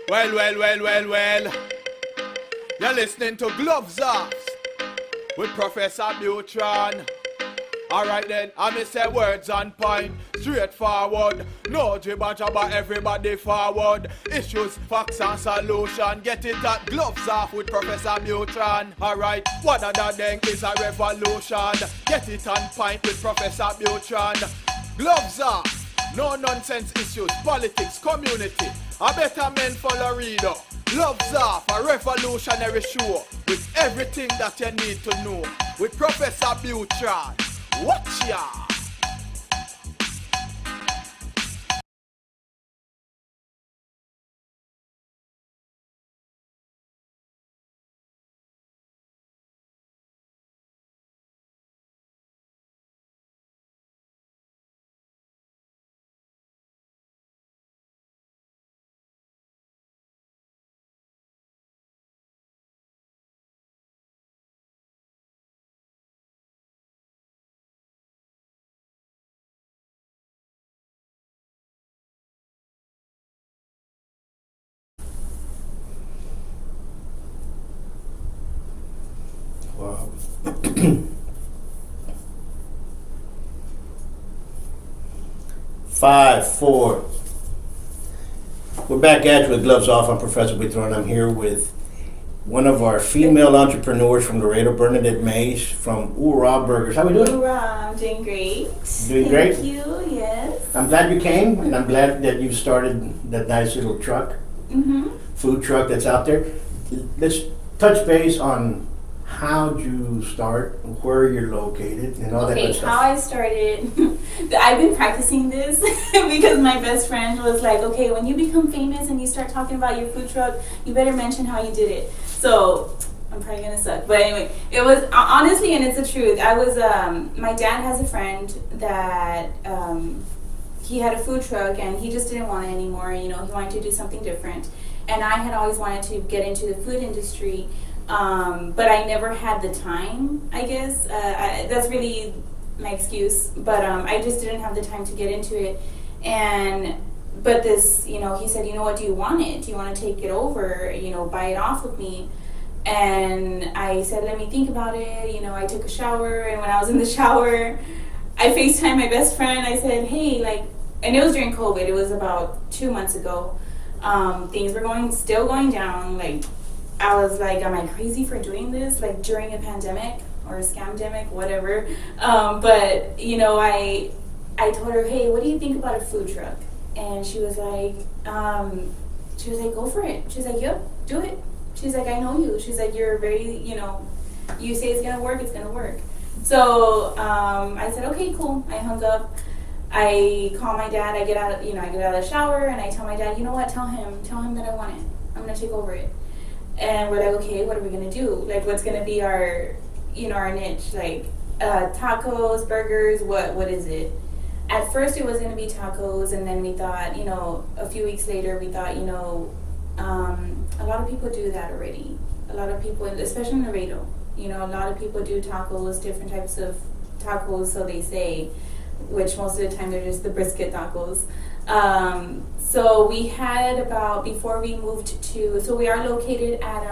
Well. You're listening to Gloves Off with Professor Buitrón. Alright then, I may say words on point, straightforward. No jibber jabber, everybody forward. Issues, facts and solution. Get it at Gloves Off with Professor Buitrón. Alright, what other thing is a revolution? Get it on point with Professor Buitrón. Gloves Off, no nonsense issues, politics, community. A better men follow reader. Gloves Off, a revolutionary show with everything that you need to know. With Professor Buitrón. Watch ya! Wow. 5, 4. We're back at you with Gloves Off. I'm Professor Buitrón. I'm here with one of our female entrepreneurs from Laredo, Bernadette May from OORAH Burgers. How we doing? OORAH, I'm doing great. Doing great? Thank you, yes. I'm glad you came, and I'm glad that you started that nice little truck, food truck that's out there. Let's touch base on how you start, where you're located, and all that good stuff. How I started, I've been practicing this because my best friend was like, okay, when you become famous and you start talking about your food truck, you better mention how you did it. So I'm probably gonna suck, but anyway, it was honestly, and it's the truth. I was, my dad has a friend that he had a food truck and he just didn't want it anymore. You know, he wanted to do something different, and I had always wanted to get into the food industry. But I never had the time, I guess. That's really my excuse. But I just didn't have the time to get into it. But this, you know, he said, you know what, do you want it? Do you want to take it over, you know, buy it off with me? And I said, let me think about it. You know, I took a shower, and when I was in the shower, I FaceTimed my best friend. I said, hey, like, and it was during COVID. It was about 2 months ago. Things were still going down, like, I was like, am I crazy for doing this, like during a pandemic or a scamdemic, whatever. But you know, I told her, hey, what do you think about a food truck? And she was like, go for it. She's like, yep, do it. She's like, I know you. She's like, you're very, you know, you say it's gonna work, it's gonna work. So I said, okay, cool. I hung up. I call my dad. I get out of the shower, and I tell my dad, you know what? Tell him that I want it. I'm gonna take over it. And we're like, okay, what are we gonna do? Like, what's gonna be our, you know, our niche? Like, tacos, burgers, what is it? At first it was gonna be tacos, and then we thought, you know, a few weeks later, we thought, you know, a lot of people do that already. A lot of people, especially in Laredo, you know, a lot of people do tacos, different types of tacos, so they say, which most of the time they're just the brisket tacos. So we had before we moved so we are located at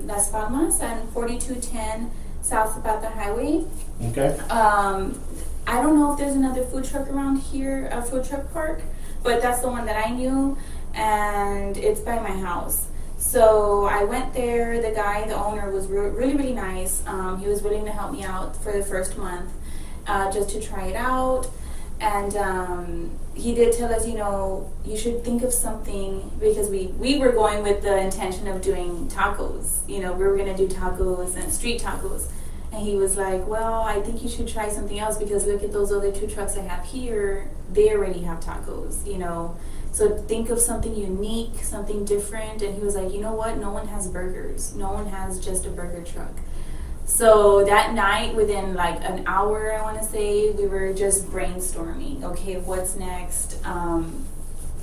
Las Palmas and 4210 South Zapata Highway. Okay. I don't know if there's another food truck around here, a food truck park, but that's the one that I knew, and it's by my house. So I went there. The owner was really, really nice. He was willing to help me out for the first month, just to try it out. And he did tell us, you know, you should think of something, because we were going with the intention of doing tacos. You know, we were going to do tacos and street tacos. And he was like, well, I think you should try something else, because look at those other 2 trucks I have here. They already have tacos, you know. So think of something unique, something different. And he was like, you know what? No one has burgers. No one has just a burger truck. So that night, within like an hour, I want to say, we were just brainstorming. Okay, what's next?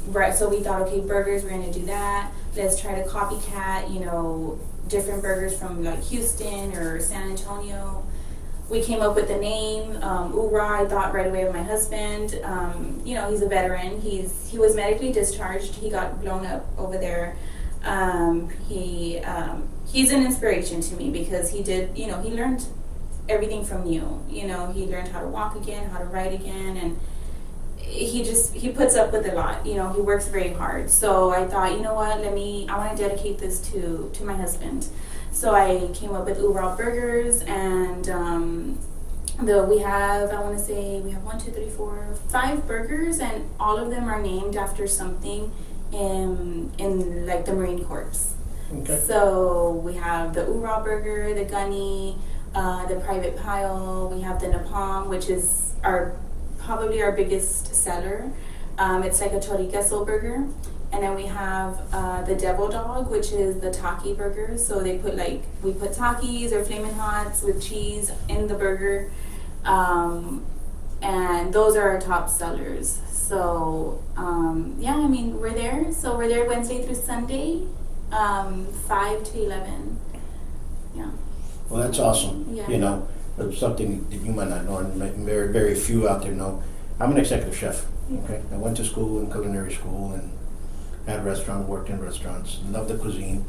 Right. So we thought, okay, burgers, we're going to do that. Let's try to copycat, you know, different burgers from like Houston or San Antonio. We came up with the name, OORAH. I thought right away of my husband. You know, he's a veteran. He was medically discharged. He got blown up over there. He's an inspiration to me because he did, he learned everything from you. He learned how to walk again, how to write again, and he puts up with a lot. He works very hard. So I thought, you know what, I want to dedicate this to my husband. So I came up with OORAH Burgers, and we have 5 burgers, and all of them are named after something in like the Marine Corps. Okay. So we have the OORAH Burger, the Gunny, the Private Pile. We have the Napalm, which is probably our biggest seller. It's like a chorizo burger. And then we have the Devil Dog, which is the Taki burger. So we put Takis or Flamin' Hots with cheese in the burger. And those are our top sellers. So, we're there. So we're there Wednesday through Sunday, 5 to 11. Yeah. Well, that's awesome. Yeah. It's something that you might not know, and very, very few out there know. I'm an executive chef. Yeah. Okay, I went to school, in culinary school, and had restaurants, worked in restaurants, love the cuisine,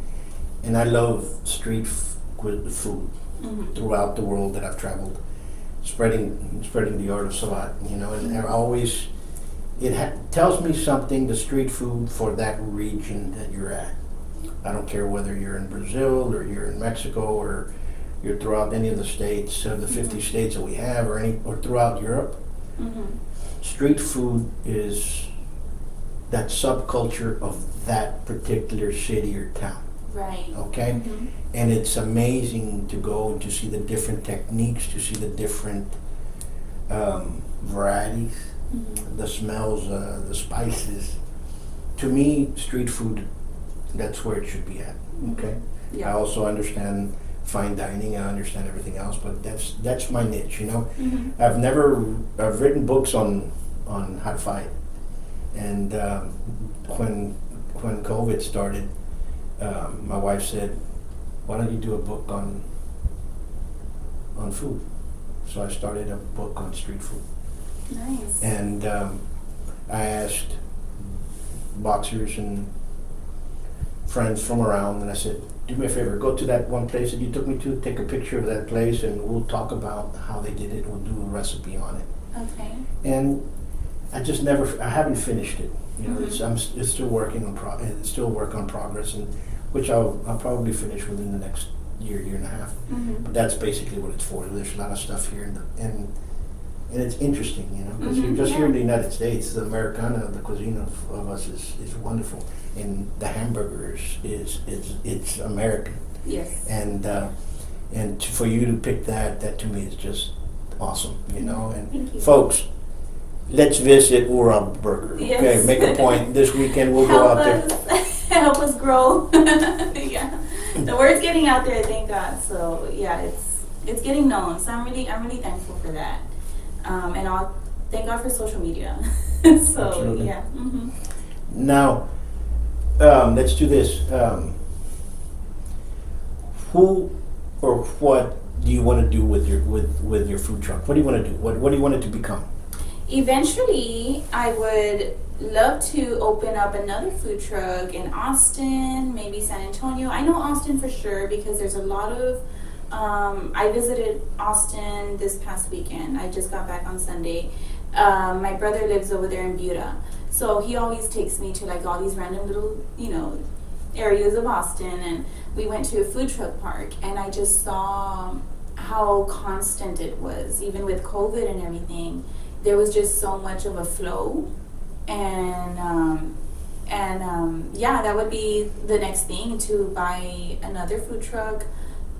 and I love street food throughout the world that I've traveled, spreading the art of Zapata. And it tells me something, the street food for that region that you're at. I don't care whether you're in Brazil or you're in Mexico or you're throughout any of the states, the 50 states that we have, or throughout Europe. Street food is that subculture of that particular city or town. Right. Okay? And it's amazing to go and to see the different techniques, to see the different varieties, the smells, the spices. To me, street food, that's where it should be at. Okay? Yeah. I also understand fine dining, I understand everything else, but that's my niche, I've written books on how to fight. And when COVID started, my wife said, why don't you do a book on food? So I started a book on street food. Nice. And I asked boxers and friends from around, and I said, do me a favor, go to that one place that you took me to, take a picture of that place, and we'll talk about how they did it. We'll do a recipe on it. Okay. And I haven't finished it. It's still working on it's still work on progress, and which I'll probably finish within the next year and a half. But that's basically what it's for. There's a lot of stuff here, and it's interesting, because you're just here in the United States. The Americana, the cuisine of us is wonderful, and the hamburgers it's American. Yes. And for you to pick that to me is just awesome, And Thank you. folks, let's visit OORAH Burger. Yes. Okay, make a point this weekend. We'll go out there. Help us grow. Yeah, the word's getting out there, thank God. So yeah, it's getting known. So I'm really thankful for that. And I'll thank God for social media. So Absolutely. yeah. Now, let's do this. Who or what do you want to do with your food truck? What do you want to do? What do you want it to become? Eventually, I would love to open up another food truck in Austin, maybe San Antonio. I know Austin for sure because there's a lot of I visited Austin this past weekend. I just got back on Sunday. My brother lives over there in Buitron, so he always takes me to like all these random little, areas of Austin, and we went to a food truck park, and I just saw how constant it was, even with COVID and everything. There was just so much of a flow, and that would be the next thing, to buy another food truck,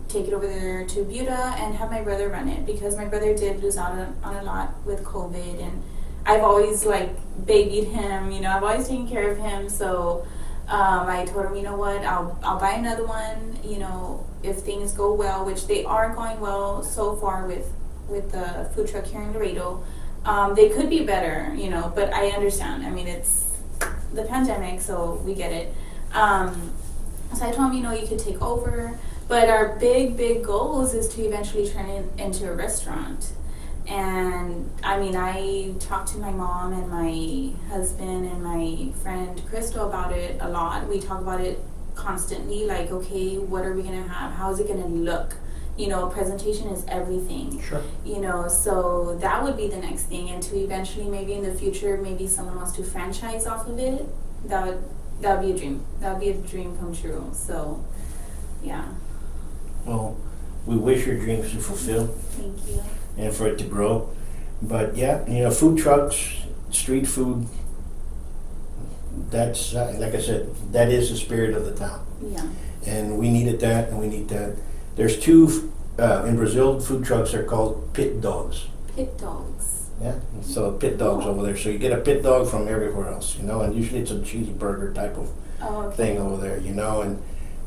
take it over there to Buda, and have my brother run it, because my brother did lose out on a lot with COVID, and I've always babied him, I've always taken care of him. So I told him, you know what, I'll buy another one, if things go well, which they are going well so far with the food truck here in Laredo. They could be better, but I understand. I mean, it's the pandemic, so we get it. So I told him, you could take over. But our big goals is to eventually turn it into a restaurant. And I mean, I talked to my mom and my husband and my friend Crystal about it a lot. We talk about it constantly, like, okay, what are we gonna have? How is it gonna look? You know, presentation is everything. Sure. You know, so that would be the next thing, and to eventually, maybe in the future, maybe someone wants to franchise off of it. That would be a dream. That would be a dream come true. So, yeah. Well, we wish your dreams to fulfill Thank you. and for it to grow. But yeah, you know, food trucks, street food, that's, like I said, that is the spirit of the town. Yeah. And we needed that, and we need that. There's two, in Brazil, food trucks are called pit dogs. Pit dogs. Yeah, so pit dogs over there. So you get a pit dog from everywhere else, you know, and usually it's a cheeseburger type of thing over there, you know,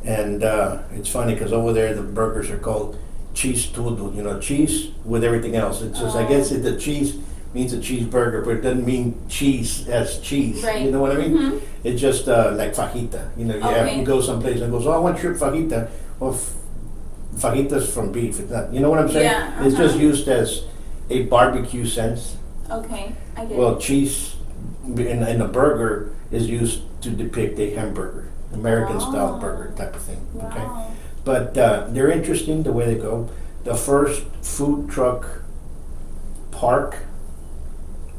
and it's funny because over there the burgers are called cheese tudo, you know, cheese with everything else. It's just, I guess the cheese means a cheeseburger, but it doesn't mean cheese as cheese. Right. You know what I mean? Mm-hmm. It's just like fajita. You know, you go someplace and goes, oh, I want shrimp fajita. Well, fajita's from beef. It's not. You know what I'm saying? Yeah, It's just used as a barbecue sense. Okay, I get Well, it. cheese in a burger is used to depict a hamburger, American style burger type of thing. Okay, Wow. but they're interesting the way they go. The first food truck park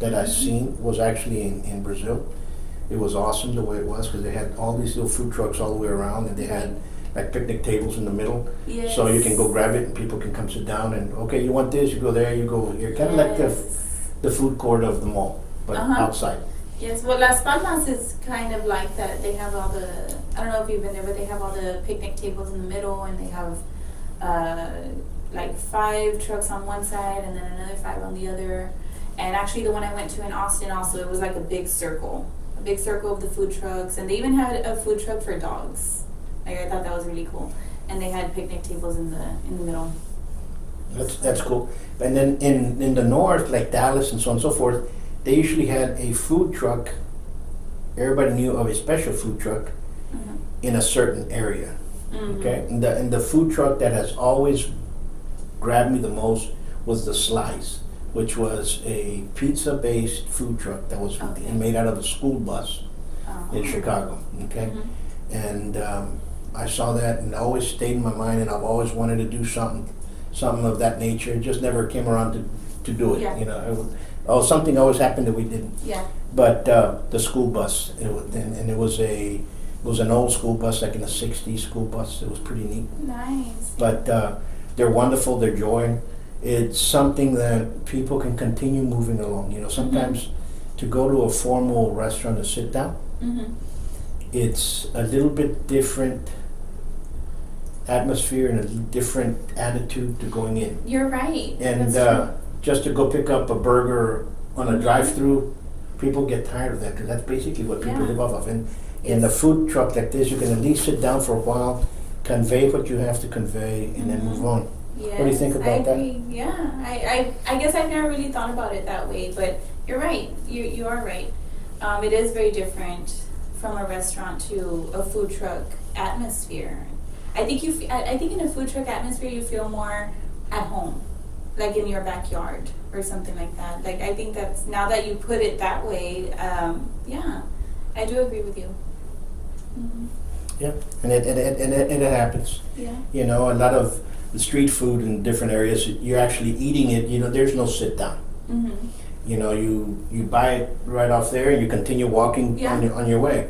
that I seen was actually in Brazil. It was awesome the way it was because they had all these little food trucks all the way around, and they had like picnic tables in the middle, Yes. so you can go grab it and people can come sit down and okay, you want this, you go there, you go. You're kind of like the food court of the mall, but outside. Yes, well, Las Palmas is kind of like that. They have all the, I don't know if you've been there, but they have all the picnic tables in the middle, and they have like 5 trucks on one side and then another 5 on the other. And actually the one I went to in Austin also, it was like a big circle of the food trucks, and they even had a food truck for dogs. Like, I thought that was really cool. And they had picnic tables in the middle. That's cool. And then in the north, like Dallas and so on and so forth, they usually had a food truck. Everybody knew of a special food truck in a certain area. Okay, and the food truck that has always grabbed me the most was the Slice, which was a pizza-based food truck that was made out of a school bus in Chicago. Okay, and I saw that and it always stayed in my mind, and I've always wanted to do something of that nature. It just never came around to do it. Yeah. You know, something always happened that we didn't. Yeah. But the school bus, it was an old school bus, like in the '60s school bus. It was pretty neat. Nice. But they're wonderful. They're joy. It's something that people can continue moving along. You know, sometimes to go to a formal restaurant and sit down, it's a little bit different atmosphere and a different attitude to going in. You're right. And just to go pick up a burger on a drive-through, people get tired of that because that's basically what people live off of. And in the food truck like this, you can at least sit down for a while, convey what you have to convey, and then move on. Yes, What do you think about I agree. Yeah, I guess I've never really thought about it that way, but you're right. You are right. It is very different from a restaurant to a food truck atmosphere. I think I think in a food truck atmosphere you feel more at home, like in your backyard or something like that. Like, I think that's, now that you put it that way, yeah, I do agree with you. Yeah, and it happens. Yeah. You know, a lot of the street food in different areas, you're actually eating it. You know, there's no sit down. You know, you buy it right off there and you continue walking on your way,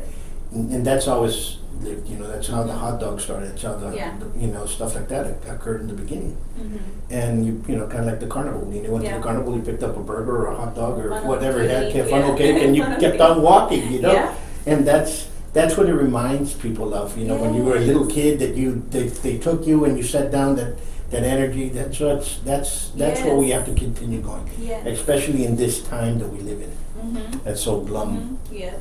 and that's always lived. You know, that's how the hot dog started. That's how the you know, stuff like that occurred in the beginning. And you know, kind of like the carnival. You went to the carnival, you picked up a burger or a hot dog or whatever it had, funnel cake, and you kept on walking. You know, and that's what it reminds people of. You know, when you were a little kid, that they took you and you sat down. That energy. That's what we have to continue going. Especially in this time that we live in. That's so glum. Yeah,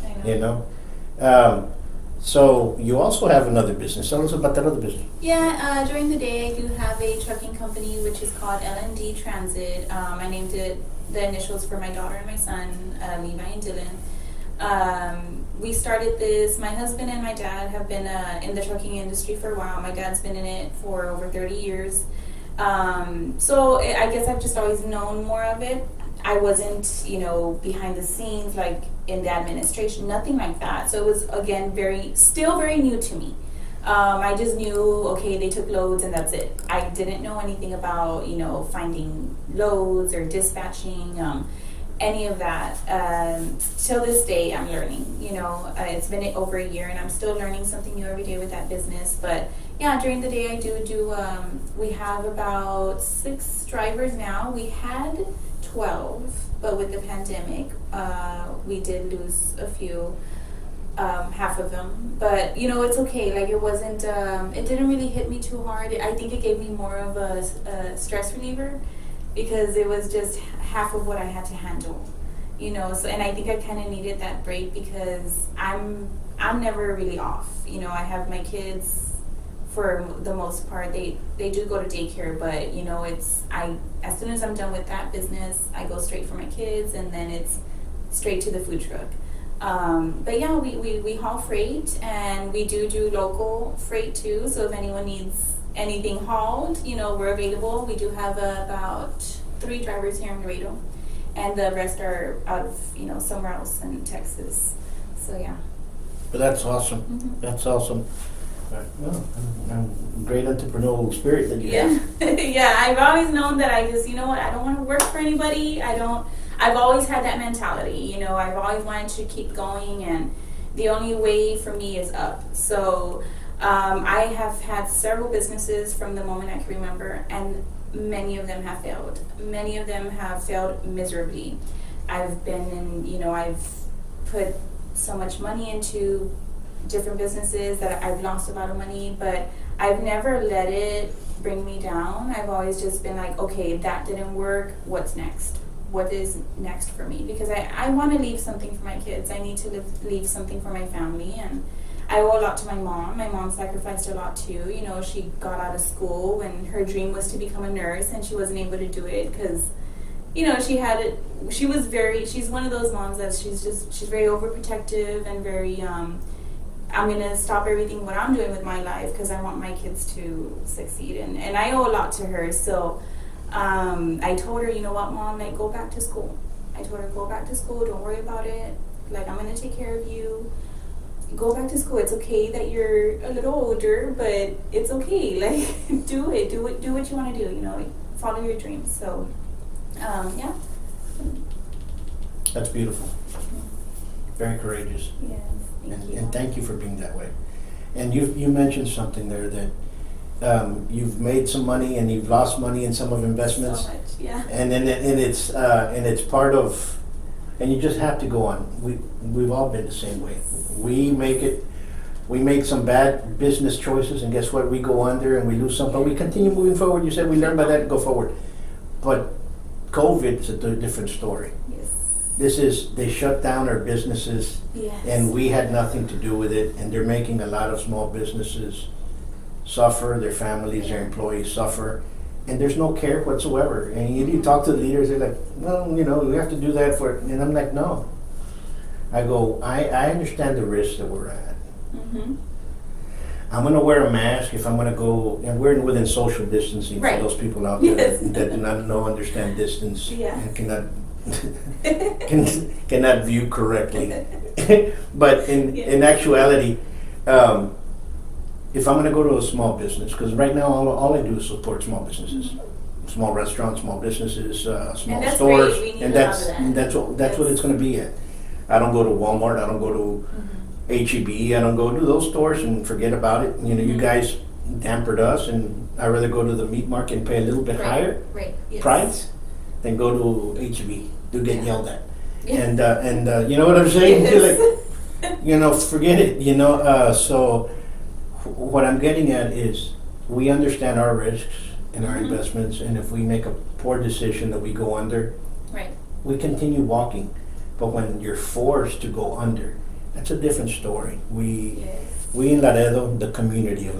I know. You know. So you also have another business. Tell us about that other business. Yeah, during the day I do have a trucking company which is called L&D Transit. I named it the initials for my daughter and my son, Levi and Dylan. We started this, my husband and my dad have been in the trucking industry for a while. My dad's been in it for over 30 years. So I guess I've just always known more of it. I wasn't, you know, behind the scenes, like in the administration, nothing like that. So it was, again, still very new to me. I just knew, okay, they took loads and that's it. I didn't know anything about, finding loads or dispatching, any of that. Till this day, I'm learning. It's been over a year and I'm still learning something new every day with that business. But yeah, during the day I do, we have about 6 drivers now. We had 12, but with the pandemic, we did lose a few. Half of them, but it's okay. Like, it wasn't, it didn't really hit me too hard. I think it gave me more of a stress reliever, because it was just half of what I had to handle, so, and I think I kind of needed that break, because I'm never really off. I have my kids for the most part. They do go to daycare, but as soon as I'm done with that business, I go straight for my kids, and then it's straight to the food truck. But yeah, we haul freight, and we do local freight too. So if anyone needs anything hauled, we're available. We do have about 3 drivers here in Laredo, and the rest are out of, somewhere else in Texas. So yeah. But that's awesome. Mm-hmm. That's awesome. Well, great entrepreneurial spirit that you have. Yeah, I've always known that I just, I don't want to work for anybody. I've always had that mentality, I've always wanted to keep going, and the only way for me is up. So I have had several businesses from the moment I can remember, and many of them have failed. Many of them have failed miserably. I've been in, I've put so much money into different businesses that I've lost a lot of money, but I've never let it bring me down. I've always just been like, okay, that didn't work, what's next? What is next for me? Because I want to leave something for my kids. I need to leave something for my family, and I owe a lot to my mom. My mom sacrificed a lot too. She got out of school when her dream was to become a nurse, and she wasn't able to do it because, she's one of those moms that she's very overprotective and very, I'm going to stop everything what I'm doing with my life because I want my kids to succeed, and I owe a lot to her. So I told her, you know what, Mom, go back to school. I told her, go back to school, don't worry about it. I'm going to take care of you. Go back to school. It's okay that you're a little older, but it's okay. Do what you want to do, follow your dreams. So, yeah. That's beautiful. Very courageous. Yes, thank you. And thank you for being that way. And you mentioned something there that you've made some money and you've lost money in some of investments. So much, yeah. And then it's part of, and you just have to go on. We've all been the same way. We make some bad business choices, and guess what? We go under and we lose some, but we continue moving forward. You said we learn by that and go forward. But COVID is a different story. Yes. They shut down our businesses, Yes. and we had nothing to do with it, and they're making a lot of small businesses suffer, their families, their employees suffer, and there's no care whatsoever. And you talk to the leaders, they're like, well, we have to do that for, and I'm like, no. I go, I understand the risks that we're at. Mm-hmm. I'm going to wear a mask if I'm going to go, and we're within social distancing Right. for those people out there Yes. that do not understand distance Yeah. and cannot view correctly. But in actuality, if I'm going to go to a small business, because right now all I do is support small businesses, small restaurants, small businesses, small And that's stores, great. We need and a lot of that's that. what it's going to be at. I don't go to Walmart. I don't go to HEB. I don't go to those stores and forget about it. You guys dampered us, and I'd rather go to the meat market and pay a little bit higher Right. Yes. price than go to HEB to get yelled at. Yeah. And you know what I'm saying? Yes. You're like, forget it. So what I'm getting at is we understand our risks and our investments, and if we make a poor decision that we go under, Right. we continue walking. But when you're forced to go under, that's a different story. We in Laredo, the community of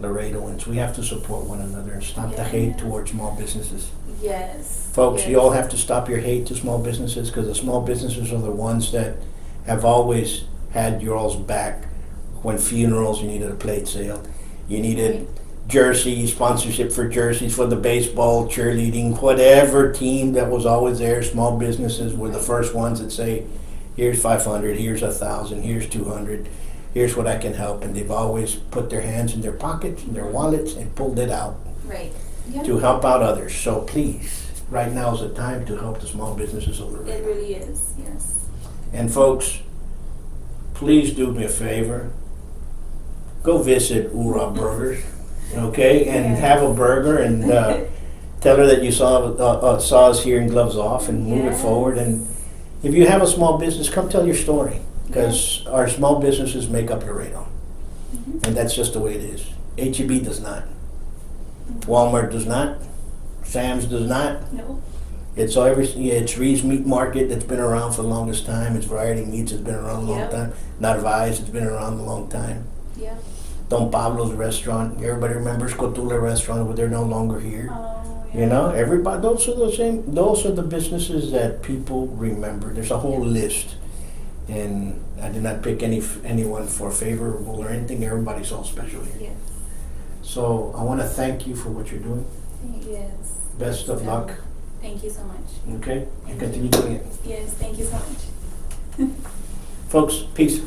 Laredoans, we have to support one another and stop the hate towards small businesses. Yes. Folks, Yes. you all have to stop your hate to small businesses, because the small businesses are the ones that have always had your all's back. When funerals, you needed a plate sale, you needed jerseys, sponsorship for jerseys for the baseball, cheerleading, whatever team that was always there. Small businesses were the first ones that say, here's 500, here's 1,000, here's 200, here's what I can help. And they've always put their hands in their pockets, in their wallets, and pulled it out Right. Yep. to help out others. So please, right now is the time to help the small businesses over there. It really is, yes. And folks, please do me a favor. Go visit OORAH Burgers, okay, and have a burger, and tell her that you saw us here in Gloves Off, and move it Yes. forward. And if you have a small business, come tell your story, because our small businesses make up Laredo, and that's just the way it is. HEB does not. Walmart does not. Sam's does not. No. It's it's Reed's Meat Market that's been around for the longest time. It's Variety Meats that's been around a long Yep. time. Narvaez has been around a long time. Yeah. Don Pablo's restaurant. Everybody remembers Cotula restaurant, but they're no longer here. Oh, yeah. You know, everybody. Those are the same. Those are the businesses that people remember. There's a whole list, and I did not pick anyone for favorable or anything. Everybody's all special here. Yes. So I want to thank you for what you're doing. Yes. Best of luck. Thank you so much. Okay, and continue doing it, Yes, thank you so much. folks. Peace.